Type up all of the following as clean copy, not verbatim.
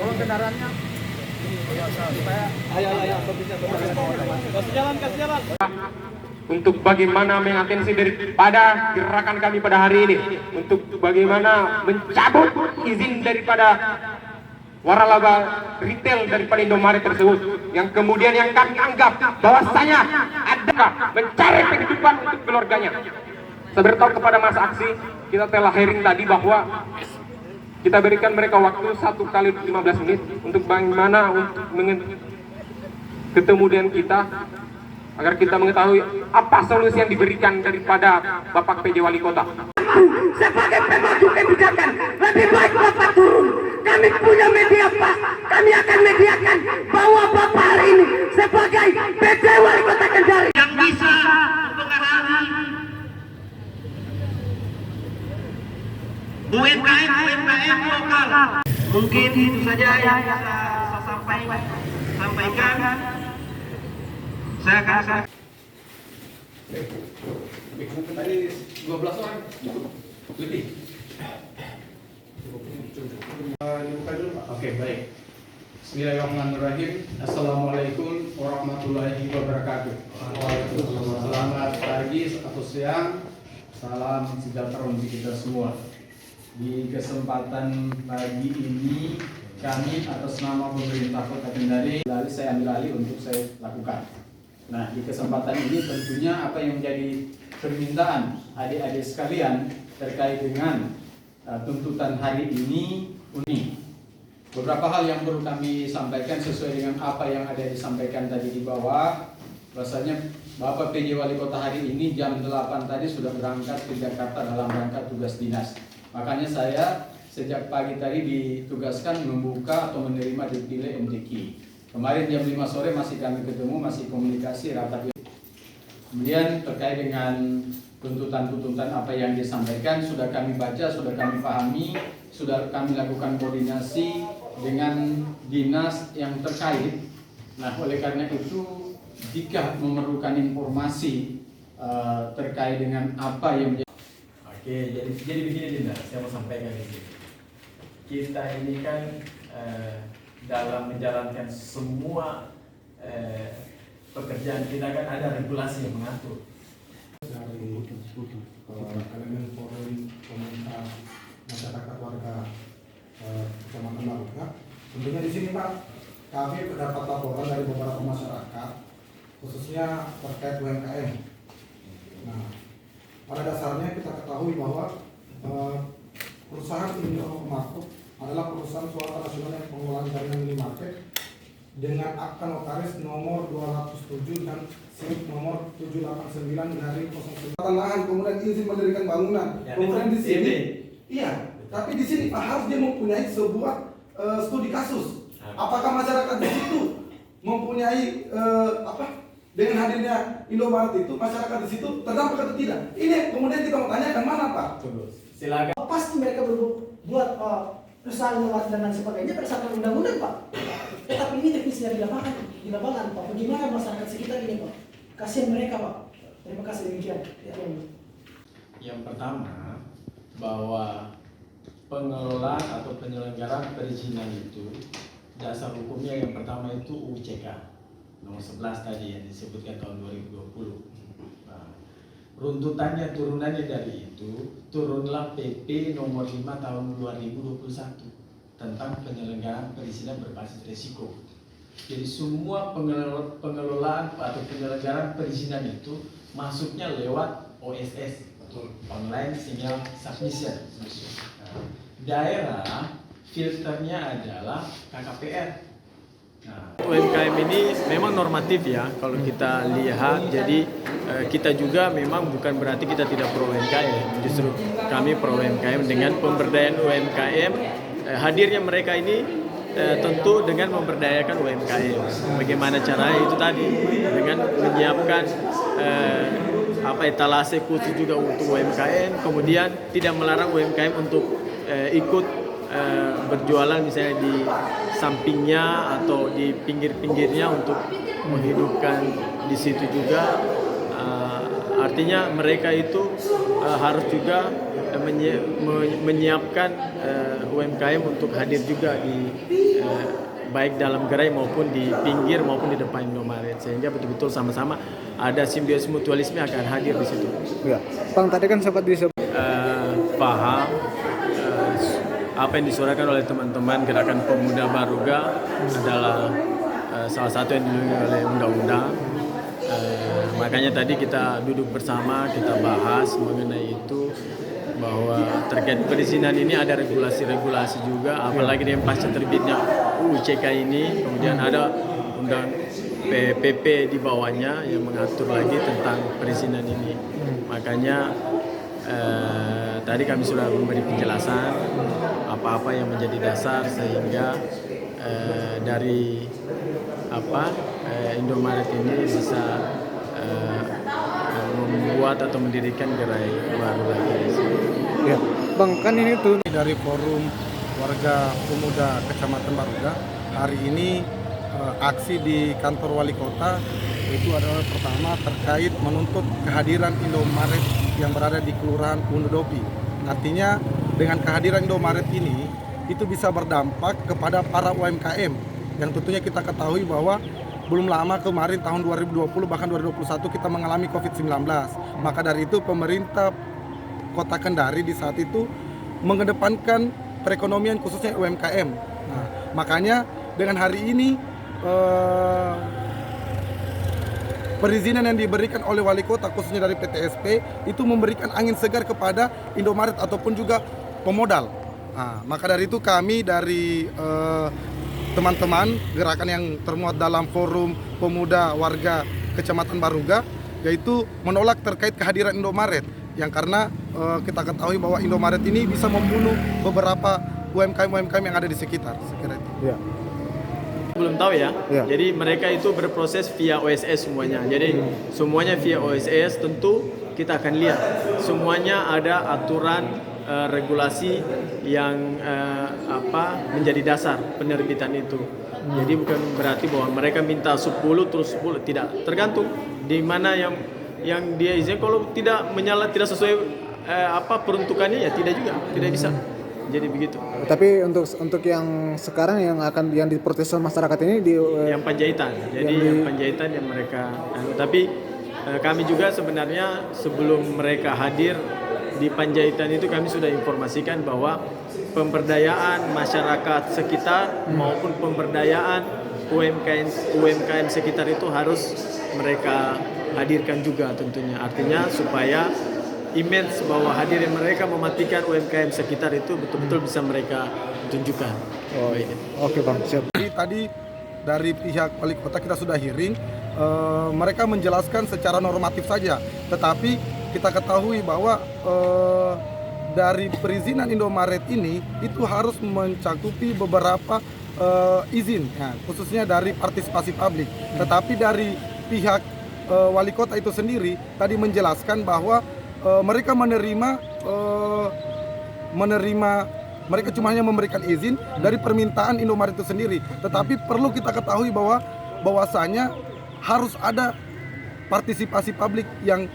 Tolong kendaraannya. Ayo, kasih jalan. Untuk bagaimana mengatensi daripada gerakan kami pada hari ini, untuk bagaimana mencabut izin daripada waralaba retail daripada Indomaret tersebut, yang kemudian yang kami anggap bahwasanya ada mencari penghidupan untuk keluarganya. Saya beritahu kepada Mas Aksi, kita telah hearing tadi bahwa kita berikan mereka waktu 1 kali 15 menit untuk bagaimana untuk ketemu dengan kita, agar kita mengetahui apa solusi yang diberikan daripada Bapak PJ Wali Kota. Sebagai pemaju kebijakan, lebih baik Bapak turun. Kami punya media Pak, kami akan mediakan bahwa Bapak hari ini sebagai PJ Wali Kota Kendari yang bisa mempengaruhi UMKM lokal. Mungkin itu saja yang bisa saya sampaikan. Saya akan Tadi 12 orang lebih. Dibuka dulu Pak. Oke, baik. Bismillahirrahmanirrahim. Assalamualaikum warahmatullahi wabarakatuh. Selamat pagi atau siang. Salam sejahtera untuk kita semua. Di kesempatan pagi ini kami atas nama pemerintah Kota Kendari, saya ambil alih untuk saya lakukan. Nah, di kesempatan ini tentunya apa yang menjadi permintaan adik-adik sekalian terkait dengan tuntutan hari ini. Beberapa hal yang perlu kami sampaikan sesuai dengan apa yang ada disampaikan tadi di bawah. Rasanya Bapak PJ Wali Kota hari ini jam 8 tadi sudah berangkat ke Jakarta dalam rangka tugas dinas. Makanya saya sejak pagi tadi ditugaskan membuka atau menerima depile MTQ. Kemarin jam 5 sore masih kami ketemu, masih komunikasi rapat. Kemudian terkait dengan tuntutan-tuntutan apa yang disampaikan sudah kami baca, sudah kami pahami, sudah kami lakukan koordinasi dengan dinas yang terkait. Nah, oleh karena itu jika memerlukan informasi terkait dengan apa yang menjadi. Oke, jadi begini Dinda, saya mau sampaikan di sini. Kita ini kan dalam menjalankan semua pekerjaan kita kan ada regulasi yang mengatur. Dari elemen forum komunitas masyarakat warga Kecamatan Marunda. Tentunya di sini Pak, kami mendapat laporan dari beberapa masyarakat, khususnya terkait UMKM. Nah, pada dasarnya kita ketahui bahwa perusahaan Indomaret adalah perusahaan swasta nasional yang pengelolaan jaringan minimarket dengan akta notaris nomor 207 dan SIP nomor 789 dari 09. Lahan, kemudian izin mendirikan bangunan. Ya, kemudian di sini, iya, tapi di sini Pak harus dia mempunyai sebuah studi kasus. Apakah masyarakat di situ mempunyai dengan hadirnya Indomaret itu masyarakat di situ terdampak atau tidak? Ini kemudian kita mau tanyakan mana Pak? Tunggu, silakan. Pasti mereka berbuat perusahaan Indomaret dan sebagainya berdasarkan undang-undang Pak. Tetapi ini teknisnya di lapangan Pak. Bagaimana masyarakat sekitar ini Pak? Kasihan mereka Pak. Terima kasih demikian. Yang pertama bahwa pengelolaan atau penyelenggaraan perizinan itu dasar hukumnya yang pertama itu UCK nomor 11 tadi yang disebutkan tahun 2020. Nah, runtutannya turunannya dari itu turunlah PP nomor 5 tahun 2021 tentang penyelenggaraan perizinan berbasis risiko. Jadi semua pengelolaan atau penyelenggaraan perizinan itu masuknya lewat OSS, online signal submission. Nah, daerah filternya adalah KKPR. Nah, UMKM ini memang normatif ya kalau kita lihat. Jadi kita juga memang bukan berarti kita tidak pro UMKM. Justru kami pro UMKM dengan pemberdayaan UMKM. Hadirnya mereka ini tentu dengan memberdayakan UMKM. Bagaimana caranya itu tadi dengan menyiapkan etalase khusus juga untuk UMKM, kemudian tidak melarang UMKM untuk ikut berjualan misalnya di sampingnya atau di pinggir-pinggirnya untuk menghidupkan di situ juga. Artinya mereka itu harus juga menyiapkan UMKM untuk hadir juga di baik dalam gerai maupun di pinggir maupun di depan Indomaret, sehingga betul-betul sama-sama ada simbiosis mutualisme akan hadir di situ. Ya, Bang, tadi kan sempat disebut Paham apa yang disuarakan oleh teman-teman Gerakan Pemuda Baruga adalah salah satu yang dilindungi oleh undang-undang. Makanya tadi kita duduk bersama, kita bahas mengenai itu, bahwa terkait perizinan ini ada regulasi-regulasi juga, apalagi dengan pasca terbitnya UU CK ini, kemudian ada undang PP di bawahnya yang mengatur lagi tentang perizinan ini. Makanya tadi kami sudah memberi penjelasan apa-apa yang menjadi dasar sehingga dari Indomaret ini bisa membuat atau mendirikan gerai baru lagi. ya, Bang, kan ini tuh Dari Forum Warga Pemuda Kecamatan Baruga, hari ini aksi di kantor wali kota itu adalah pertama terkait menuntut kehadiran Indomaret yang berada di Kelurahan Undodopi. Artinya dengan kehadiran Indomaret ini itu bisa berdampak kepada para UMKM yang tentunya kita ketahui bahwa belum lama kemarin tahun 2020 bahkan 2021 kita mengalami COVID-19. Maka dari itu pemerintah Kota Kendari di saat itu mengedepankan perekonomian khususnya UMKM. Nah, makanya dengan hari ini perizinan yang diberikan oleh wali kota khususnya dari PTSP itu memberikan angin segar kepada Indomaret ataupun juga pemodal. Nah, maka dari itu kami dari teman-teman gerakan yang termuat dalam Forum Pemuda Warga Kecamatan Baruga yaitu menolak terkait kehadiran Indomaret yang karena kita ketahui bahwa Indomaret ini bisa membunuh beberapa UMKM yang ada di sekitar. Sekira itu. ya. Belum tahu ya. Ya. Jadi mereka itu berproses via OSS semuanya. Jadi semuanya via OSS, tentu kita akan lihat semuanya ada aturan regulasi yang menjadi dasar penerbitan itu. Jadi bukan berarti bahwa mereka minta 10 terus 10, tidak, tergantung di mana yang dia izin. Kalau tidak tidak sesuai peruntukannya ya tidak juga, tidak bisa. Jadi begitu. Tapi untuk yang sekarang yang diprotes masyarakat ini yang Panjaitan. Jadi yang Panjaitan yang mereka tapi kami juga sebenarnya sebelum mereka hadir di Panjaitan itu kami sudah informasikan bahwa pemberdayaan masyarakat sekitar maupun pemberdayaan UMKM sekitar itu harus mereka hadirkan juga tentunya. Artinya supaya image bahwa hadirnya mereka mematikan UMKM sekitar itu betul-betul bisa mereka tunjukkan. Oke, Bang, siap. Jadi tadi dari pihak wali kota kita sudah hearing, mereka menjelaskan secara normatif saja, tetapi kita ketahui bahwa dari perizinan Indomaret ini itu harus mencakupi beberapa izin, ya, khususnya dari partisipasi publik. Tetapi dari pihak wali kota itu sendiri tadi menjelaskan bahwa mereka mereka cuma hanya memberikan izin dari permintaan Indomaret itu sendiri. Tetapi perlu kita ketahui bahwasanya harus ada partisipasi publik yang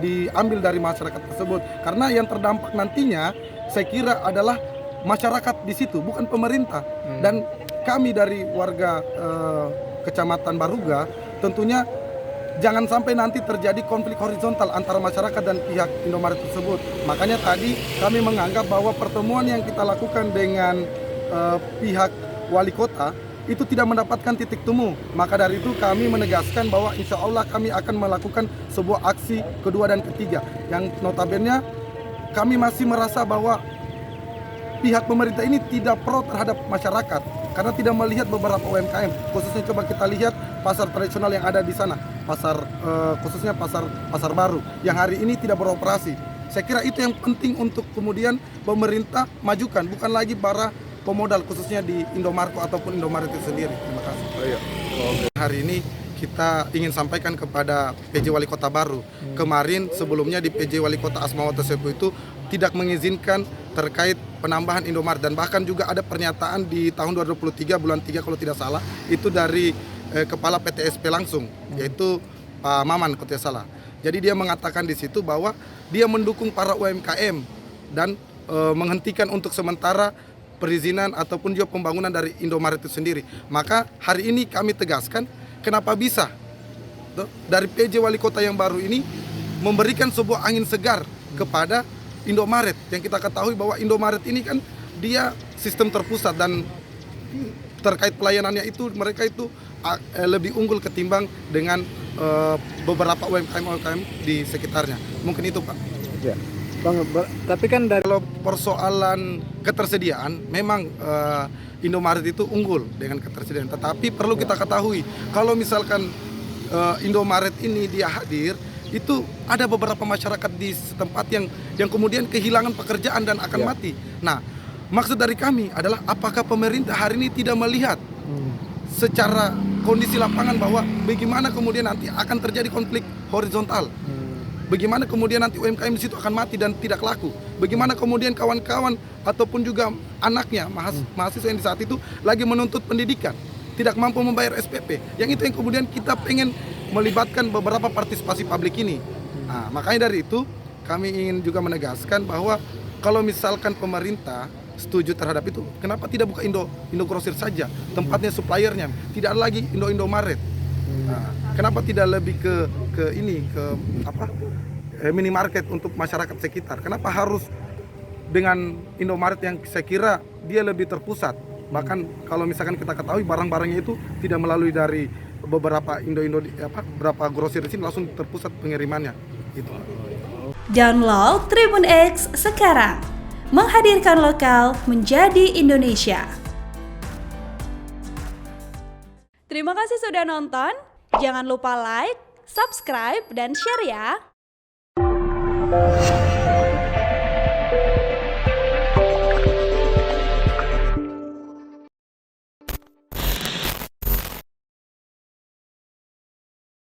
diambil dari masyarakat tersebut. Karena yang terdampak nantinya saya kira adalah masyarakat di situ, bukan pemerintah. Dan kami dari warga Kecamatan Baruga tentunya jangan sampai nanti terjadi konflik horizontal antara masyarakat dan pihak Indomaret tersebut. Makanya tadi kami menganggap bahwa pertemuan yang kita lakukan dengan pihak wali kota itu tidak mendapatkan titik temu. Maka dari itu kami menegaskan bahwa insya Allah kami akan melakukan sebuah aksi kedua dan ketiga. Yang notabene kami masih merasa bahwa pihak pemerintah ini tidak pro terhadap masyarakat karena tidak melihat beberapa UMKM. Khususnya coba kita lihat pasar tradisional yang ada di sana, khususnya pasar baru yang hari ini tidak beroperasi. Saya kira itu yang penting untuk kemudian pemerintah majukan, bukan lagi para pemodal khususnya di Indomaret ataupun Indomaret itu sendiri. Terima kasih. Hari ini kita ingin sampaikan kepada PJ Wali Kota baru. Kemarin sebelumnya di PJ Wali Kota Asmawati Sepu itu tidak mengizinkan terkait penambahan Indomaret dan bahkan juga ada pernyataan di tahun 2023 bulan 3 kalau tidak salah itu dari kepala PTSP langsung yaitu Pak Maman kalau tidak salah. Jadi dia mengatakan di situ bahwa dia mendukung para UMKM dan menghentikan untuk sementara perizinan ataupun juga pembangunan dari Indomaret itu sendiri. Maka hari ini kami tegaskan kenapa bisa dari PJ Wali Kota yang baru ini memberikan sebuah angin segar kepada Indomaret, yang kita ketahui bahwa Indomaret ini kan dia sistem terpusat dan terkait pelayanannya itu mereka itu lebih unggul ketimbang dengan beberapa UMKM di sekitarnya. Mungkin itu, Pak. Ya. Bang, tapi kan dari Kalau persoalan ketersediaan, memang Indomaret itu unggul dengan ketersediaan. Tetapi perlu kita ketahui, kalau misalkan Indomaret ini dia hadir, itu ada beberapa masyarakat di setempat yang kemudian kehilangan pekerjaan dan akan mati. Nah, maksud dari kami adalah apakah pemerintah hari ini tidak melihat secara kondisi lapangan bahwa bagaimana kemudian nanti akan terjadi konflik horizontal. Bagaimana kemudian nanti UMKM di situ akan mati dan tidak laku. Bagaimana kemudian kawan-kawan ataupun juga anaknya mahasiswa yang di saat itu lagi menuntut pendidikan, tidak mampu membayar SPP. Yang itu yang kemudian kita pengen melibatkan beberapa partisipasi publik ini. Nah, makanya dari itu kami ingin juga menegaskan bahwa kalau misalkan pemerintah setuju terhadap itu, kenapa tidak buka Indogrosir saja, tempatnya suppliernya, tidak lagi Indomaret. Nah, kenapa tidak lebih ke minimarket untuk masyarakat sekitar? Kenapa harus dengan Indomaret yang saya kira dia lebih terpusat? Bahkan kalau misalkan kita ketahui barang-barangnya itu tidak melalui dari beberapa beberapa grosir di sini, langsung terpusat pengirimannya. Gitu. Download Tribun X sekarang. Menghadirkan lokal menjadi Indonesia. Terima kasih sudah nonton. Jangan lupa like, subscribe, dan share ya.